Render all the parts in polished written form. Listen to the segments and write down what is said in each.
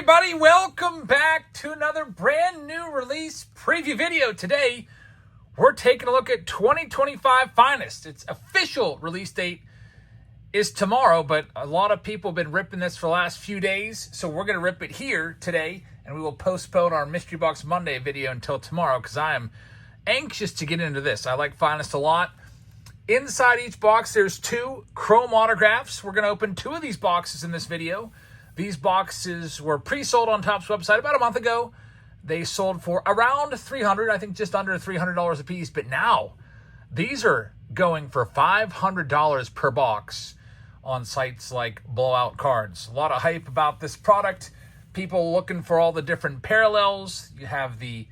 everybody, welcome back to another brand new release preview video. Today, we're taking a look at 2025 Finest. Its official release date is tomorrow, but a lot of people have been ripping this for the last few days, so we're going to rip it here today, and we will postpone our Mystery Box Monday video until tomorrow because I am anxious to get into this. I like Finest a lot. Inside each box, there's 2 chrome autographs. We're going to open 2 of these boxes in this video. These boxes were pre-sold on Topps website about a month ago. They sold for around $300, I think just under $300 a piece. But now, these are going for $500 per box on sites like Blowout Cards. A lot of hype about this product. People looking for all the different parallels. You have the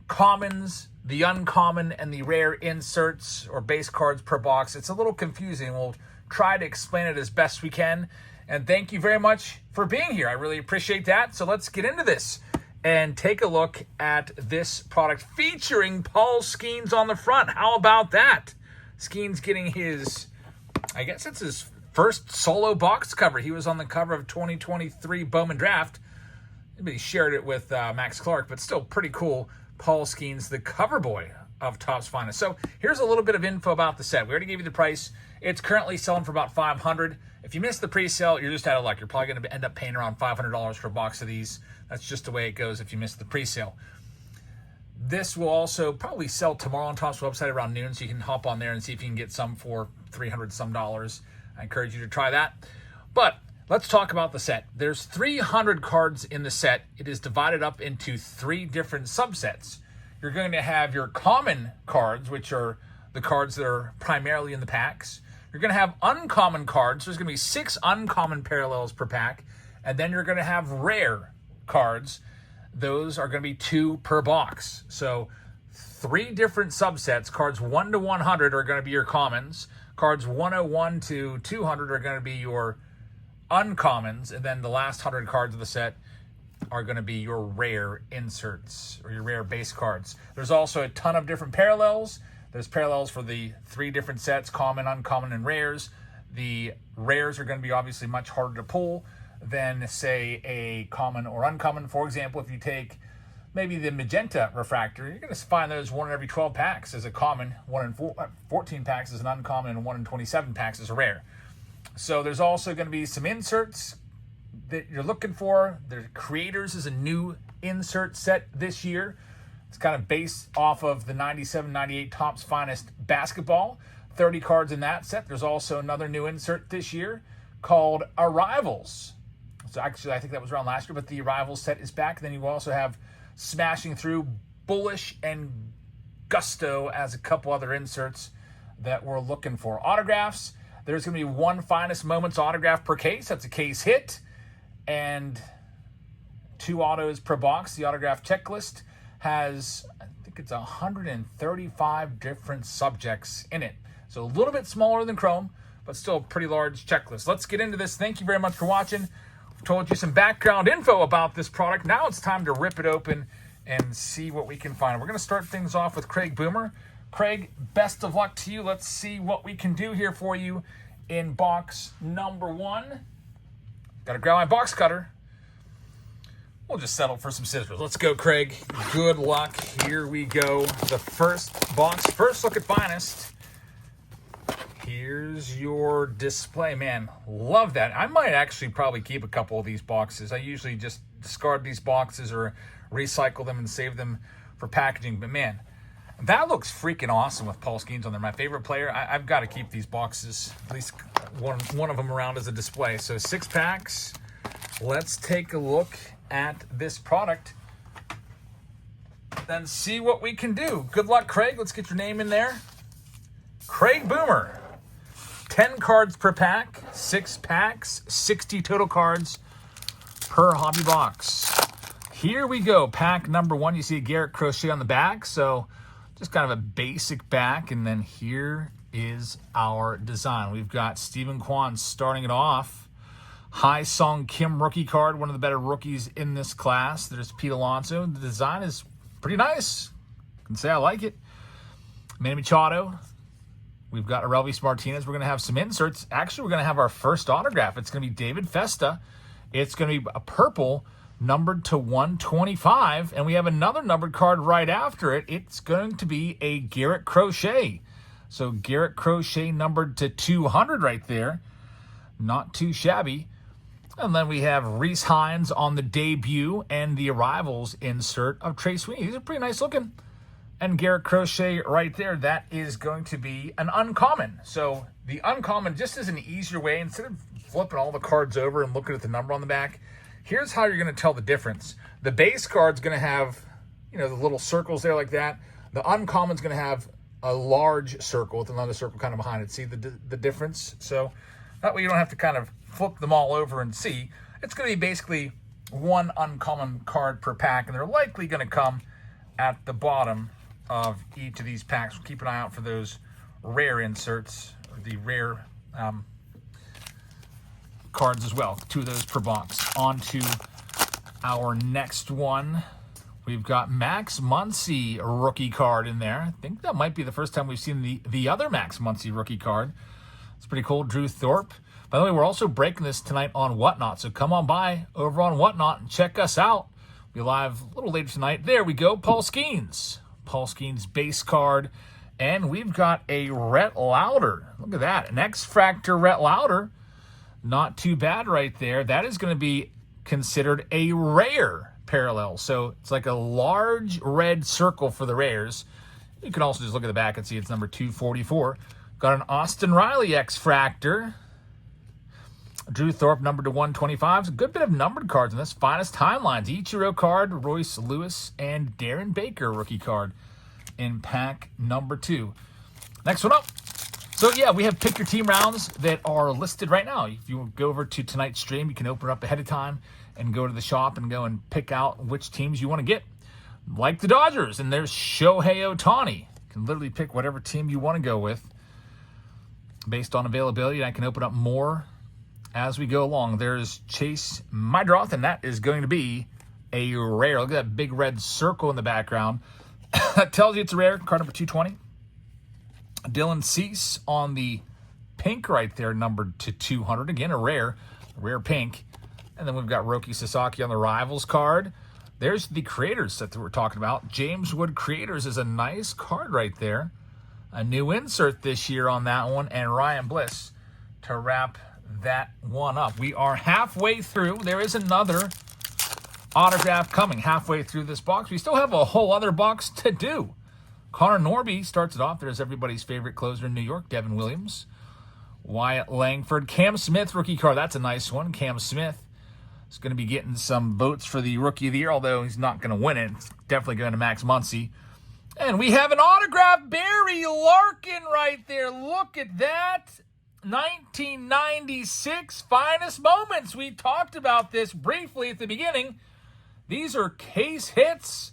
commons, the uncommon, and the rare inserts or base cards per box. It's a little confusing. We'll try to explain it as best we can. And thank you very much for being here. I really appreciate that. So let's get into this and take a look at this product featuring Paul Skeens on the front. How about that? Skeens getting his, I guess it's his first solo box cover. He was on the cover of 2023 Bowman Draft. He shared it with Max Clark, but still pretty cool. Paul Skeens, the cover boy of Topps Finest. So here's a little bit of info about the set. We already gave you the price. It's currently selling for about $500. If you missed the pre-sale, you're just out of luck. You're probably going to end up paying around $500 for a box of these. That's just the way it goes if you missed the pre-sale. This will also probably sell tomorrow on Topps website around noon, so you can hop on there and see if you can get some for $300 some. I encourage you to try that. But let's talk about the set. There's 300 cards in the set. It is divided up into 3 different subsets. You're going to have your common cards, which are the cards that are primarily in the packs. You're going to have uncommon cards. There's going to be 6 uncommon parallels per pack. And then you're going to have rare cards. Those are going to be 2 per box. So 3 different subsets. Cards 1 to 100 are going to be your commons. Cards 101 to 200 are going to be your uncommons. And then the last 100 cards of the set are going to be your rare inserts or your rare base cards. There's also a ton of different parallels. There's parallels for the 3 different sets, common, uncommon, and rares. The rares are going to be obviously much harder to pull than, say, a common or uncommon. For example, if you take maybe the magenta refractor, you're going to find those 1 in every 12 packs as a common, 1 in 14 packs as an uncommon, and 1 in 27 packs as a rare. So there's also going to be some inserts that you're looking for. The Creators is a new insert set this year. It's kind of based off of the 97-98 Topps Finest basketball. 30 cards in that set. There's also another new insert this year called Arrivals. So actually, I think that was around last year, but the Arrivals set is back. Then you also have Smashing Through, Bullish, and Gusto as a couple other inserts that we're looking for. Autographs. There's going to be 1 Finest Moments autograph per case. That's a case hit. And 2 autos per box. The autograph checklist has, I think it's 135 different subjects in it. So a little bit smaller than Chrome, but still a pretty large checklist. Let's get into this. Thank you very much for watching. I've told you some background info about this product. Now it's time to rip it open and see what we can find. We're going to start things off with Craig Boomer. Craig, best of luck to you. Let's see what we can do here for you in box number 1. Got to grab my box cutter. We'll just settle for some scissors. Let's go, Craig. Good luck. Here we go. The first box. First look at Finest. Here's your display. Man, love that. I might actually probably keep a couple of these boxes. I usually just discard these boxes or recycle them and save them for packaging. But man, that looks freaking awesome with Paul Skeens on there. My favorite player. I've got to keep these boxes, at least one of them around as a display. So 6 packs. Let's take a look at this product and see what we can do. Good luck, Craig. Let's get your name in there. Craig Boomer. 10 cards per pack, 6 packs, 60 total cards per hobby box. Here we go. Pack number 1. You see a Garrett Crochet on the back, so just kind of a basic back, and then here is our design. We've got Stephen Kwan starting it off. Hai Song Kim rookie card, one of the better rookies in this class. There's Pete Alonso. The design is pretty nice. I can say I like it. Manny Machado. We've got Aurelvis Martinez. We're going to have some inserts. Actually, we're going to have our first autograph. It's going to be David Festa. It's going to be a purple numbered to 125. And we have another numbered card right after it. It's going to be a Garrett Crochet. So Garrett Crochet numbered to 200 right there. Not too shabby. And then we have Reese Hines on the debut and the arrivals insert of Trey Sweeney. These are pretty nice looking. And Garrett Crochet right there, that is going to be an uncommon. So the uncommon just is an easier way. Instead of flipping all the cards over and looking at the number on the back, here's how you're going to tell the difference. The base card's going to have, the little circles there like that. The uncommon's going to have a large circle with another circle kind of behind it. See the difference? So that way you don't have to kind of flip them all over and see. It's going to be basically one uncommon card per pack, and they're likely going to come at the bottom of each of these packs. Keep an eye out for those rare inserts, or the rare cards as well. 2 of those per box. On to our next one. We've got Max Muncy rookie card in there. I think that might be the first time we've seen the other Max Muncy rookie card. It's pretty cool. Drew Thorpe. By the way, we're also breaking this tonight on Whatnot, so come on by over on Whatnot and check us out. We'll be live a little later tonight. There we go, Paul Skeens. Paul Skeens base card. And we've got a Rhett Lauder. Look at that, an X-Fractor Rhett Lauder. Not too bad right there. That is going to be considered a rare parallel. So it's like a large red circle for the rares. You can also just look at the back and see it's number 244. Got an Austin Riley X-Fractor. Drew Thorpe numbered to 125. A good bit of numbered cards in this. Finest Timelines. Ichiro card, Royce Lewis, and Darren Baker rookie card in pack number 2. Next one up. So yeah, we have pick your team rounds that are listed right now. If you go over to tonight's stream, you can open it up ahead of time and go to the shop and go and pick out which teams you want to get. Like the Dodgers, and there's Shohei Ohtani. You can literally pick whatever team you want to go with based on availability. And I can open up more as we go along. There's Chase Mydroth, and that is going to be a rare. Look at that big red circle in the background. That tells you it's a rare. Card number 220. Dylan Cease on the pink right there, numbered to 200. Again, a rare pink. And then we've got Roki Sasaki on the Rivals card. There's the Creators set that we're talking about. James Wood Creators is a nice card right there. A new insert this year on that one. And Ryan Bliss to wrap that one up. We are halfway through. There is another autograph coming halfway through this box. We still have a whole other box to do. Connor Norby starts it off. There's everybody's favorite closer in New York, Devin Williams. Wyatt Langford. Cam Smith rookie card. That's a nice one. Cam Smith is going to be getting some votes for the Rookie of the Year, although he's not going to win it. It's definitely going to Max Muncy. And we have an autographed Barry Larkin right there. Look at that. 1996 Finest Moments. We talked about this briefly at the beginning. These are case hits.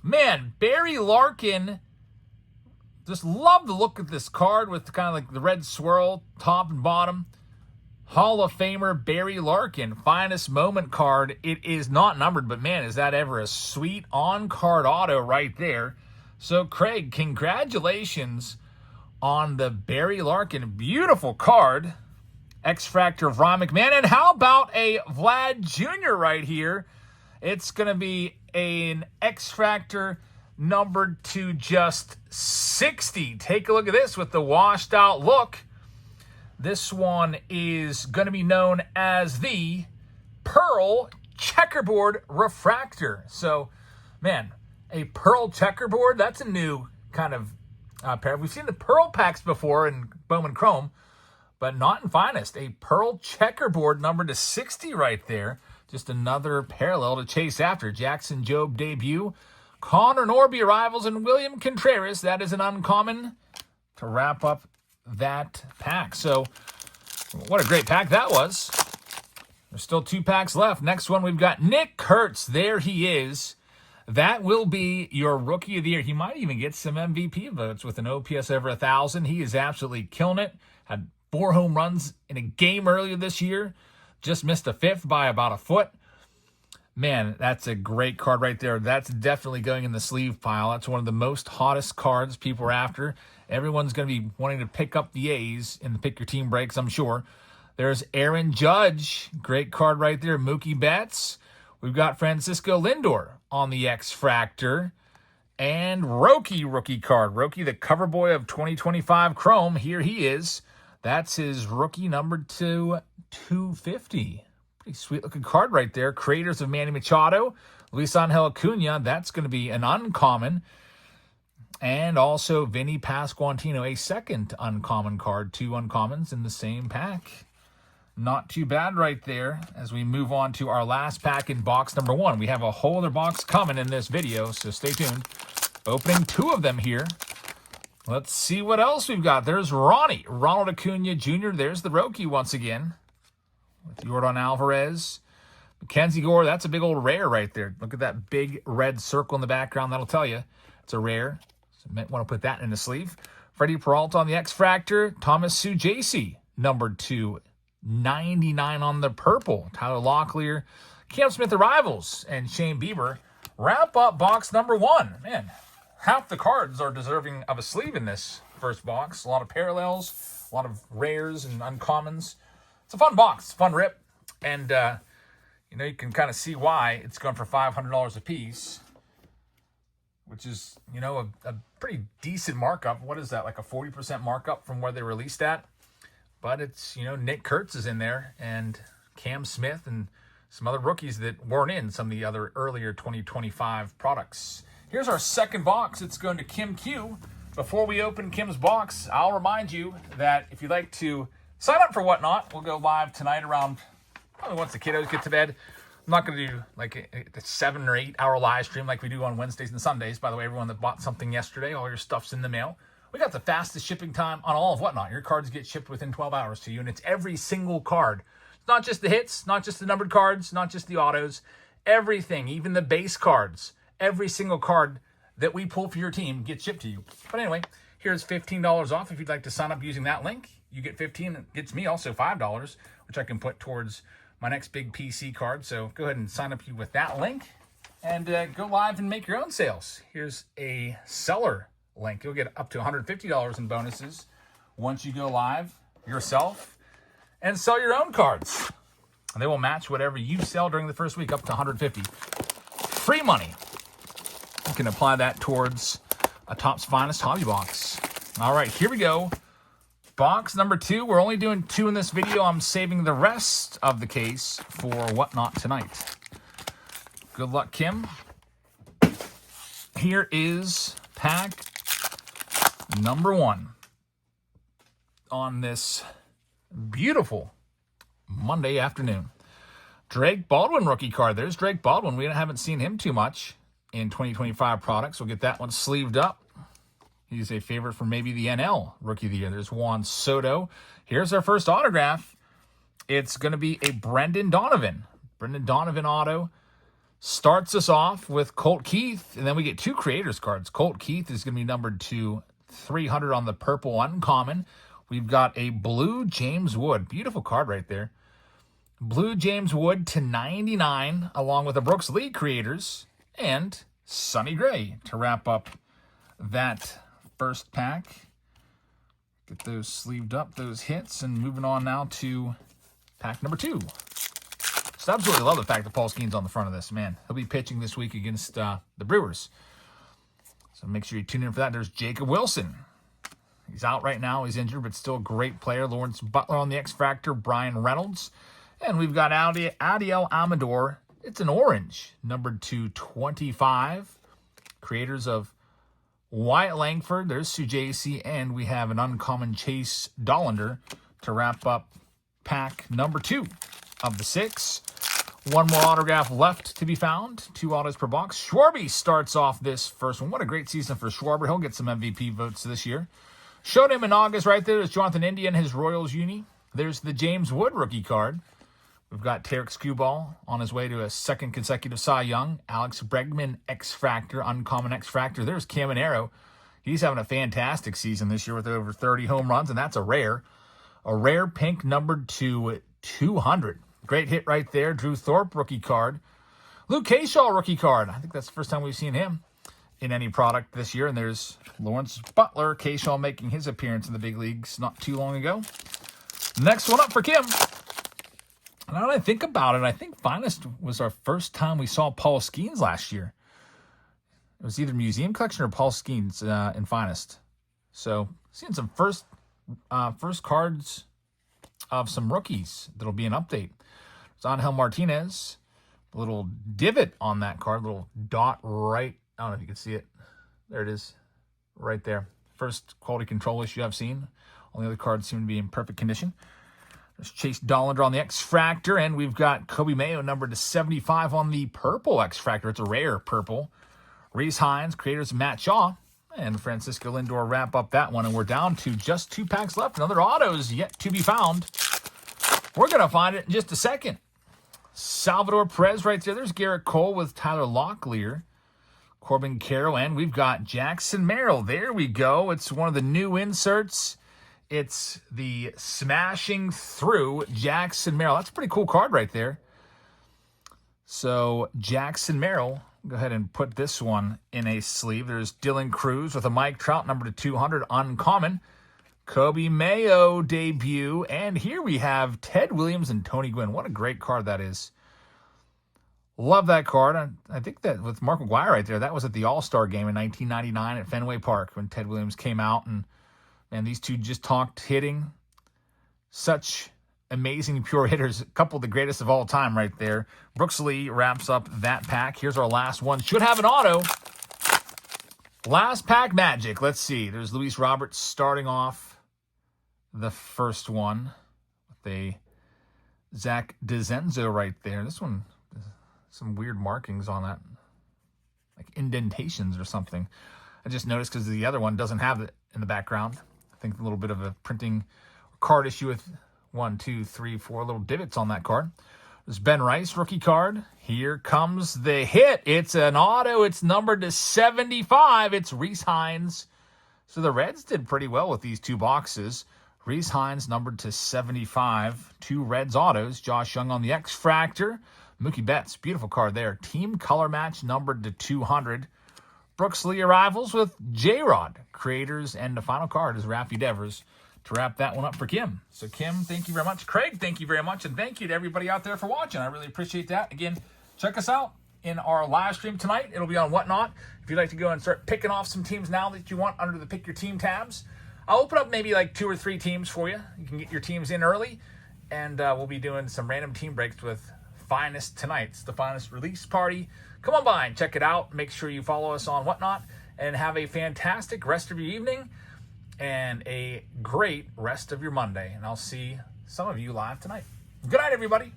Man, Barry Larkin. Just love the look of this card with kind of like the red swirl, top and bottom. Hall of Famer Barry Larkin, Finest Moment card. It is not numbered, but man, is that ever a sweet on-card auto right there. So, Craig, congratulations on the Barry Larkin. Beautiful card. X-Fractor of Ron McMahon. And how about a Vlad Jr. right here? It's going to be an X-Fractor numbered to just 60. Take a look at this with the washed out look. This one is going to be known as the Pearl Checkerboard Refractor. So, man, a Pearl Checkerboard, that's a new kind of pair. We've seen the Pearl packs before in Bowman Chrome, but not in Finest. A Pearl Checkerboard numbered to 60 right there. Just another parallel to chase after. Jackson Jobe debut. Connor Norby arrivals, and William Contreras. That is an uncommon to wrap up that pack. So, what a great pack that was. There's still 2 packs left. Next one, we've got Nick Kurtz. There he is. That will be your Rookie of the Year. He might even get some MVP votes with an OPS over 1,000. He is absolutely killing it. Had 4 home runs in a game earlier this year. Just missed a 5th by about a foot. Man, that's a great card right there. That's definitely going in the sleeve pile. That's one of the most hottest cards people are after. Everyone's going to be wanting to pick up the A's in the Pick Your Team breaks, I'm sure. There's Aaron Judge. Great card right there. Mookie Betts. We've got Francisco Lindor on the X-Fractor. And Roki rookie card. Roki, the cover boy of 2025 Chrome. Here he is. That's his rookie number 250. Pretty sweet looking card right there. Creators of Manny Machado, Luis Angel Acuna. That's going to be an uncommon. And also Vinny Pasquantino, a second uncommon card. 2 uncommons in the same pack. Not too bad right there. As we move on to our last pack in box number 1. We have a whole other box coming in this video, so stay tuned. Opening 2 of them here. Let's see what else we've got. There's Ronald Acuna Jr. There's the Roki once again. With Yordan Alvarez. Mackenzie Gore, that's a big old rare right there. Look at that big red circle in the background. That'll tell you it's a rare. So you might want to put that in the sleeve. Freddie Peralta on the X-Fractor. Thomas Sujasi, numbered 299 on the purple. Tyler Locklear, Cam Smith Arrivals, and Shane Bieber. Wrap up box number 1. Man, half the cards are deserving of a sleeve in this first box. A lot of parallels, a lot of rares and uncommons. It's a fun box, fun rip. And, you can kind of see why it's going for $500 a piece, which is, a pretty decent markup. What is that, like a 40% markup from where they released at? But it's, Nick Kurtz is in there and Cam Smith and some other rookies that weren't in some of the other earlier 2025 products. Here's our second box. It's going to Kim Q. Before we open Kim's box, I'll remind you that if you'd like to sign up for Whatnot, we'll go live tonight around probably once the kiddos get to bed. I'm not going to do like a 7 or 8 hour live stream like we do on Wednesdays and Sundays. By the way, everyone that bought something yesterday, all your stuff's in the mail. We got the fastest shipping time on all of Whatnot. Your cards get shipped within 12 hours to you, and it's every single card. It's not just the hits, not just the numbered cards, not just the autos. Everything, even the base cards, every single card that we pull for your team gets shipped to you. But anyway, here's $15 off if you'd like to sign up using that link. You get $15, it gets me also $5, which I can put towards my next big PC card. So go ahead and sign up with that link and go live and make your own sales. Here's a seller link. You'll get up to $150 in bonuses once you go live yourself and sell your own cards. And they will match whatever you sell during the first week up to $150. Free money. You can apply that towards a Topps Finest hobby box. All right, here we go. Box number 2. We're only doing 2 in this video. I'm saving the rest of the case for Whatnot tonight. Good luck, Kim. Here is pack number 1 on this beautiful Monday afternoon. Drake Baldwin rookie card. There's Drake Baldwin. We haven't seen him too much in 2025 products. We'll get that one sleeved up. He's a favorite for maybe the NL Rookie of the Year. There's Juan Soto. Here's our first autograph. It's going to be a Brendan Donovan. Brendan Donovan auto starts us off with Colt Keith, and then we get 2 creators cards. Colt Keith is going to be numbered to 300 on the purple uncommon. We've got a blue James Wood. Beautiful card right there. Blue James Wood to 99, along with the Brooks Lee creators, and Sonny Gray to wrap up that first pack. Get those sleeved up, those hits, and moving on now to pack number 2. So I absolutely love the fact that Paul Skeen's on the front of this. Man, he'll be pitching this week against the Brewers. So make sure you tune in for that. There's Jacob Wilson. He's out right now. He's injured, but still a great player. Lawrence Butler on the X-Fractor. Brian Reynolds. And we've got Adiel Amador. It's an orange, numbered to 25. Creators of Wyatt Langford. There's Sujasi. And we have an uncommon Chase Dollander to wrap up pack number 2 of the 6. One more autograph left to be found. 2 autos per box. Schwarber starts off this first one. What a great season for Schwarber. He'll get some MVP votes this year. Showed him in August right there. There's Jonathan India and his Royals uni. There's the James Wood rookie card. We've got Tarek Skubal on his way to a second consecutive Cy Young. Alex Bregman X-Fractor, uncommon X-Fractor. There's Caminero. He's having a fantastic season this year with over 30 home runs, and that's a rare. A rare pink numbered to 200. Great hit right there. Drew Thorpe rookie card. Luke Kershaw rookie card. I think that's the first time we've seen him in any product this year. And there's Lawrence Butler. Kershaw making his appearance in the big leagues not too long ago. Next one up for Kim. now that I think about it, I think Finest was our first time we saw Paul Skeens last year. It was either Museum Collection or Paul Skeens in Finest. So seeing some first cards of some rookies that'll be an update. It's Angel Martinez. A little divot on that card, little dot right. I don't know if you can see it. There it is, right there. First quality control issue I've seen. All the other cards seem to be in perfect condition. There's Chase Dollander on the X-Fractor, and we've got Kobe Mayo numbered to 75 on the purple X-Fractor. It's a rare purple. Reese Hines, creators Matt Shaw, and Francisco Lindor wrap up that one, and we're down to just 2 packs left. Another autos yet to be found. We're going to find it in just a second. Salvador Perez right there. There's Garrett Cole with Tyler Locklear, Corbin Carroll, and we've got Jackson Merrill. There we go. It's one of the new inserts. It's the Smashing Through Jackson Merrill. That's a pretty cool card right there. So Jackson Merrill, go ahead and put this one in a sleeve. There's Dylan Cruz with a Mike Trout number to 200, uncommon. Kobe Mayo debut. And here we have Ted Williams and Tony Gwynn. What a great card that is. Love that card. I think that with Mark McGwire right there, that was at the All-Star game in 1999 at Fenway Park when Ted Williams came out. And these two just talked hitting. Such amazing pure hitters. A couple of the greatest of all time right there. Brooks Lee wraps up that pack. Here's our last one. Should have an auto. Last pack magic. Let's see. There's Luis Roberts starting off the first one with a Zach DeZenzo right there. This one, some weird markings on that, like indentations or something. I just noticed because the other one doesn't have it in the background. I think a little bit of a printing card issue with 1, 2, 3, 4 little divots on that card. There's Ben Rice, rookie card. Here comes the hit. It's an auto. It's numbered to 75. It's Reese Hines. So the Reds did pretty well with these 2 boxes. Reese Hines numbered to 75. 2 Reds autos. Josh Young on the X-Fractor. Mookie Betts, beautiful card there. Team color match numbered to 200. Brooks Lee arrivals with J-Rod creators. And the final card is Raffy Devers to wrap that one up for Kim. So Kim, thank you very much. Craig, thank you very much. And thank you to everybody out there for watching. I really appreciate that. Again, check us out in our live stream tonight. It'll be on Whatnot. If you'd like to go and start picking off some teams now that you want under the Pick Your Team tabs, I'll open up maybe like 2 or 3 teams for you. You can get your teams in early. And we'll be doing some random team breaks with Finest tonight. It's the Finest release party. Come on by and check it out. Make sure you follow us on Whatnot. And have a fantastic rest of your evening. And a great rest of your Monday. And I'll see some of you live tonight. Good night, everybody.